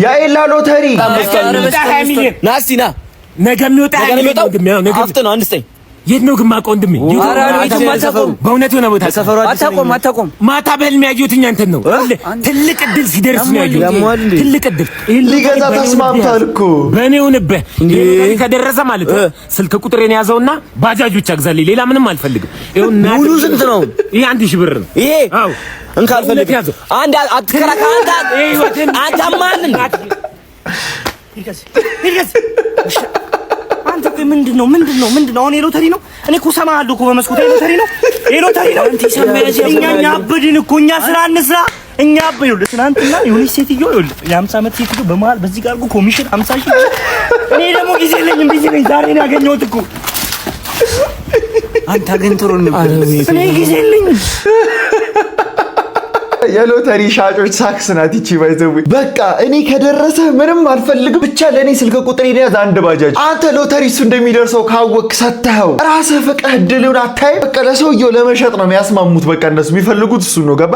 የኤላ ሎተሪ ናስቲና ነገ የሚወጣው አፍጥነው አንድ ስጠኝ። የት ነው ግን የማውቀው ወንድሜ? በእውነት የሆነ ቦታ አታውቁም። ማታ በህልሜ ያየሁት አንተን ነው። ትልቅ እድል ሲደርስ ነው ያየሁት። ትልቅ እድል ሊገዛ ተስማምቷል እኮ በእኔ ሆነብህ። ከደረሰ ማለት ስልክ ቁጥሬን ያዘውና ባጃጅ ብቻ ግዛልኝ፣ ሌላ ምንም አልፈልግም። ሙሉ ስንት ነው? ይሄ 1000 ብር ነው። ይሄ አዎ እንካ አልፈልግም። አንድ አትከራካ። አንተ ማንን አንተ ምንድነው? አሁን የሎተሪ ነው? እኔ እኮ ሰማሃለሁ እኮ በመስኮት የሎተሪ ነው። አንተ ሰማያሽ እኛ አበድን እኮ እኛ ስራ እንስራ። እኛ አበዩ ለትናንትና የሆነች ሴትዮ የ50 ዓመት ሴትዮ በመሃል በዚህ ጋር ኮሚሽን 50 ሺህ እኔ ደግሞ ጊዜ የለኝም ብዬ ነኝ ዛሬ ነው ያገኘሁት እኮ። አንተ ግን ጥሩ ነው። እኔ ጊዜ የለኝም። የሎተሪ ሻጮች ሳክስ ናት ይቺ ባይዘው። በቃ እኔ ከደረሰ ምንም አልፈልግም፣ ብቻ ለኔ ስልክ ቁጥር ይያዝ አንድ ባጃጅ። አንተ ሎተሪ እሱ እንደሚደርሰው ካወቅ ሰተኸው ራስህ ፍቅህ ድልን አታይ። በቃ ለሰውየው ለመሸጥ ነው የሚያስማሙት። በቃ እነሱ የሚፈልጉት እሱ ነው። ገባ